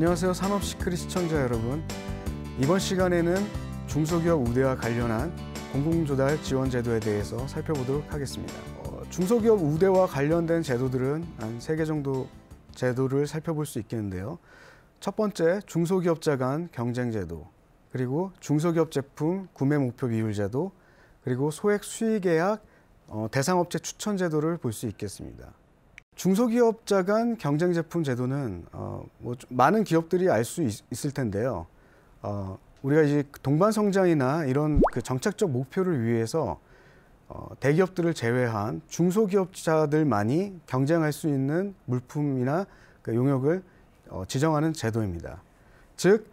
안녕하세요. 산업시크릿 시청자 여러분. 이번 시간에는 중소기업 우대와 관련한 공공조달 지원 제도에 대해서 살펴보도록 하겠습니다. 중소기업 우대와 관련된 제도들은 한 3개 정도 제도를 살펴볼 수 있겠는데요. 첫 번째, 중소기업자 간 경쟁제도, 그리고 중소기업 제품 구매 목표 비율 제도, 그리고 소액 수의계약 대상업체 추천 제도를 볼 수 있겠습니다. 중소기업자 간 경쟁제품 제도는 많은 기업들이 알 수 있을 텐데요. 우리가 이제 동반성장이나 이런 그 정책적 목표를 위해서 대기업들을 제외한 중소기업자들만이 경쟁할 수 있는 물품이나 그 용역을 지정하는 제도입니다. 즉,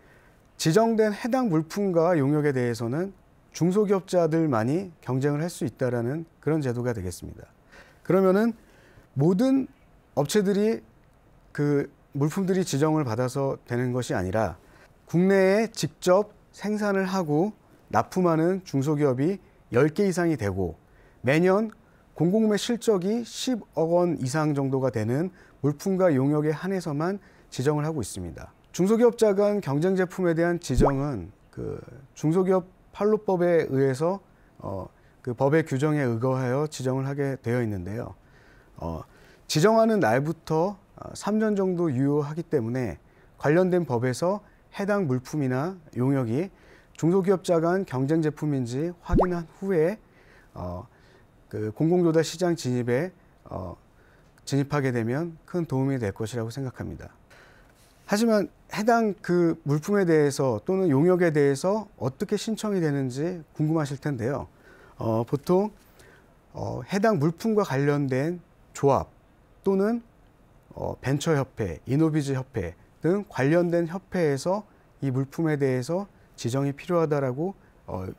지정된 해당 물품과 용역에 대해서는 중소기업자들만이 경쟁을 할 수 있다는 그런 제도가 되겠습니다. 그러면은 모든 업체들이 그 물품들이 지정을 받아서 되는 것이 아니라 국내에 직접 생산을 하고 납품하는 중소기업이 10개 이상이 되고 매년 공공구매 실적이 10억 원 이상 정도가 되는 물품과 용역에 한해서만 지정을 하고 있습니다. 중소기업자 간 경쟁 제품에 대한 지정은 그 중소기업 판로법에 의해서 그 법의 규정에 의거하여 지정을 하게 되어 있는데요. 지정하는 날부터 3년 정도 유효하기 때문에 관련된 법에서 해당 물품이나 용역이 중소기업자 간 경쟁 제품인지 확인한 후에 그 공공조달 시장 진입에 진입하게 되면 큰 도움이 될 것이라고 생각합니다. 하지만 해당 그 물품에 대해서 또는 용역에 대해서 어떻게 신청이 되는지 궁금하실 텐데요. 보통 해당 물품과 관련된 조합 또는 벤처협회, 이노비즈협회 등 관련된 협회에서 이 물품에 대해서 지정이 필요하다라고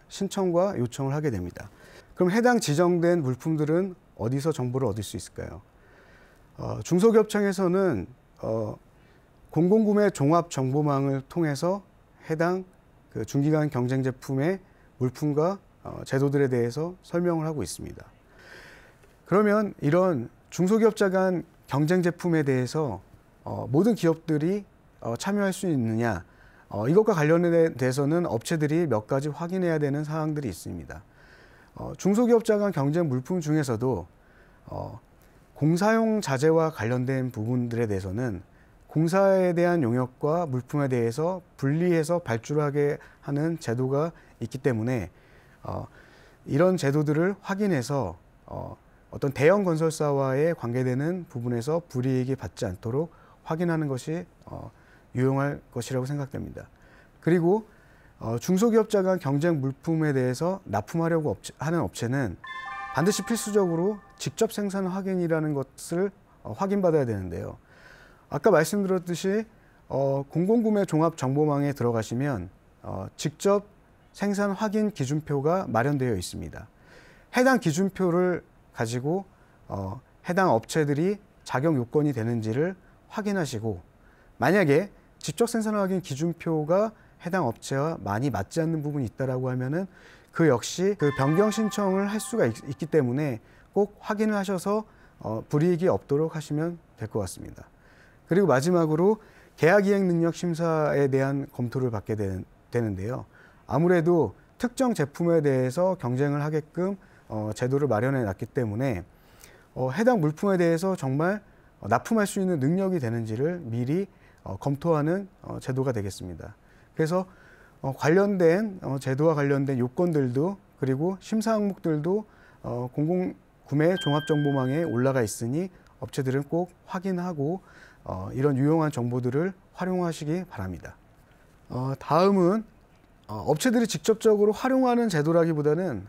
신청과 요청을 하게 됩니다. 그럼 해당 지정된 물품들은 어디서 정보를 얻을 수 있을까요? 중소기업청에서는 공공구매 종합정보망을 통해서 해당 그 중기간 경쟁 제품의 물품과 제도들에 대해서 설명을 하고 있습니다. 그러면 이런 중소기업자 간 경쟁 제품에 대해서 모든 기업들이 참여할 수 있느냐? 이것과 관련돼서는 업체들이 몇 가지 확인해야 되는 사항들이 있습니다. 중소기업자 간 경쟁 물품 중에서도 공사용 자재와 관련된 부분들에 대해서는 공사에 대한 용역과 물품에 대해서 분리해서 발주하게 하는 제도가 있기 때문에 이런 제도들을 확인해서 어떤 대형 건설사와의 관계되는 부분에서 불이익이 받지 않도록 확인하는 것이 유용할 것이라고 생각됩니다. 그리고 중소기업자 간 경쟁 물품에 대해서 납품하려고 하는 업체는 반드시 필수적으로 직접 생산 확인이라는 것을 확인받아야 되는데요. 아까 말씀드렸듯이 공공구매 종합정보망에 들어가시면 직접 생산 확인 기준표가 마련되어 있습니다. 해당 기준표를 가지고 해당 업체들이 자격 요건이 되는지를 확인하시고 만약에 직접 생산 확인 기준표가 해당 업체와 많이 맞지 않는 부분이 있다라고 하면은 그 역시 그 변경 신청을 할 수가 있기 때문에 꼭 확인을 하셔서 불이익이 없도록 하시면 될 것 같습니다. 그리고 마지막으로 계약이행 능력 심사에 대한 검토를 받게 되는데요. 아무래도 특정 제품에 대해서 경쟁을 하게끔 제도를 마련해 놨기 때문에 해당 물품에 대해서 정말 납품할 수 있는 능력이 되는지를 미리 검토하는 제도가 되겠습니다. 그래서 관련된 제도와 관련된 요건들도 그리고 심사 항목들도 공공구매 종합정보망에 올라가 있으니 업체들은 꼭 확인하고 이런 유용한 정보들을 활용하시기 바랍니다. 다음은 업체들이 직접적으로 활용하는 제도라기보다는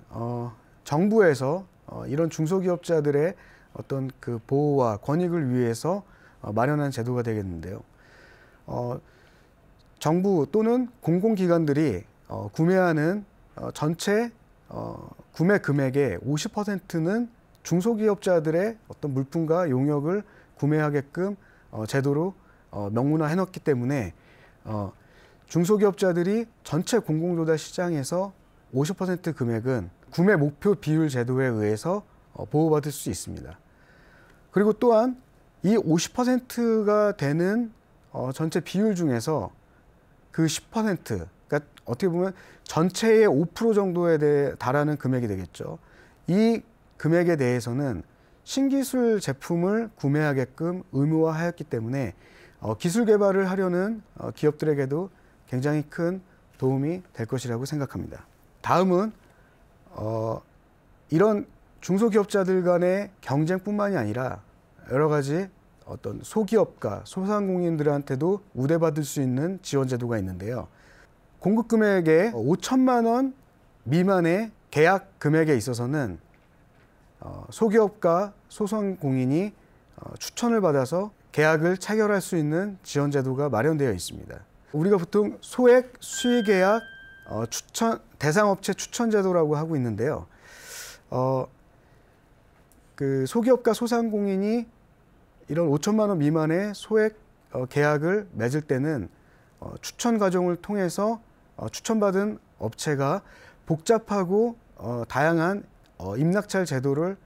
정부에서 이런 중소기업자들의 어떤 그 보호와 권익을 위해서 마련한 제도가 되겠는데요. 정부 또는 공공기관들이 구매하는 전체 구매 금액의 50%는 중소기업자들의 어떤 물품과 용역을 구매하게끔 제도로 명문화해 놓기 때문에 중소기업자들이 전체 공공조달 시장에서 50% 금액은 구매 목표 비율 제도에 의해서 보호받을 수 있습니다. 그리고 또한 이 50%가 되는 전체 비율 중에서 그 10%, 그러니까 어떻게 보면 전체의 5% 정도에 달하는 금액이 되겠죠. 이 금액에 대해서는 신기술 제품을 구매하게끔 의무화하였기 때문에 기술 개발을 하려는 기업들에게도 굉장히 큰 도움이 될 것이라고 생각합니다. 다음은 이런 중소기업자들 간의 경쟁뿐만이 아니라 여러 가지 어떤 소기업과 소상공인들한테도 우대받을 수 있는 지원 제도가 있는데요. 공급 금액의 5천만 원 미만의 계약 금액에 있어서는 소기업과 소상공인이 추천을 받아서 계약을 체결할 수 있는 지원 제도가 마련되어 있습니다. 우리가 보통 소액 수의계약 대상업체 추천 제도라고 하고 있는데요. 그 소기업과 소상공인이 이런 5천만 원 미만의 소액 계약을 맺을 때는 추천 과정을 통해서 추천받은 업체가 복잡하고 다양한 임낙찰 제도를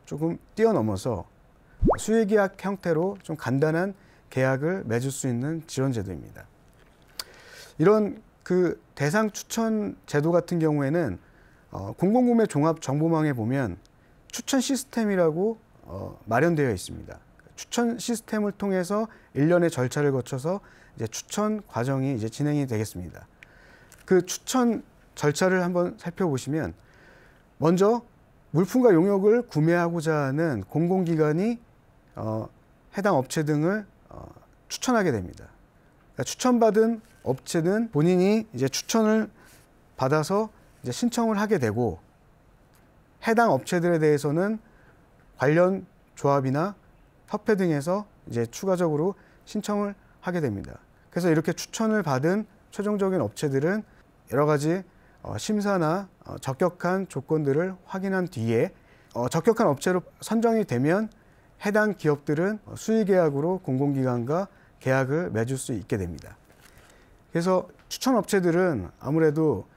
조금 뛰어넘어서 수의계약 형태로 좀 간단한 계약을 맺을 수 있는 지원 제도입니다. 이런 그 대상 추천 제도 같은 경우에는 공공구매 종합 정보망에 보면 추천 시스템이라고 마련되어 있습니다. 추천 시스템을 통해서 일련의 절차를 거쳐서 이제 추천 과정이 이제 진행이 되겠습니다. 그 추천 절차를 한번 살펴보시면 먼저 물품과 용역을 구매하고자 하는 공공기관이 해당 업체 등을 추천하게 됩니다. 그러니까 추천받은 업체는 본인이 이제 추천을 받아서 이제 신청을 하게 되고 해당 업체들에 대해서는 관련 조합이나 협회 등에서 이제 추가적으로 신청을 하게 됩니다. 그래서 이렇게 추천을 받은 최종적인 업체들은 여러 가지 심사나 적격한 조건들을 확인한 뒤에 적격한 업체로 선정이 되면 해당 기업들은 수의계약으로 공공기관과 계약을 맺을 수 있게 됩니다. 그래서 추천 업체들은 아무래도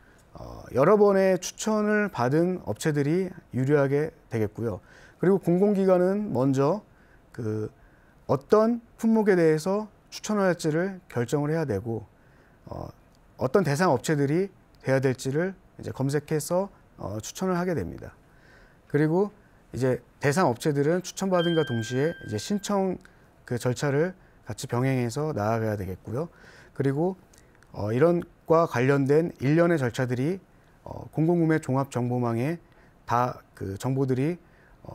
여러 번의 추천을 받은 업체들이 유리하게 되겠고요. 그리고 공공기관은 먼저 그 어떤 품목에 대해서 추천을 할지를 결정을 해야 되고 어떤 대상 업체들이 돼야 될지를 이제 검색해서 추천을 하게 됩니다. 그리고 이제 대상 업체들은 추천받은과 동시에 이제 신청 그 절차를 같이 병행해서 나아가야 되겠고요. 그리고 이런 과 관련된 일련의 절차들이 공공구매 종합정보망에 다 그 정보들이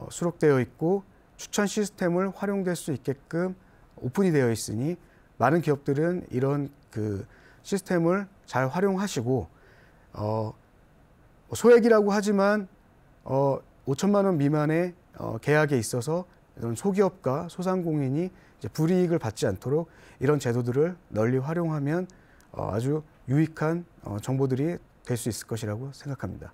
수록되어 있고 추천 시스템을 활용될 수 있게끔 오픈이 되어 있으니 많은 기업들은 이런 그 시스템을 잘 활용하시고 소액이라고 하지만 5천만 원 미만의 계약에 있어서 이런 소기업과 소상공인이 이제 불이익을 받지 않도록 이런 제도들을 널리 활용하면 아주 유익한 정보들이 될 수 있을 것이라고 생각합니다.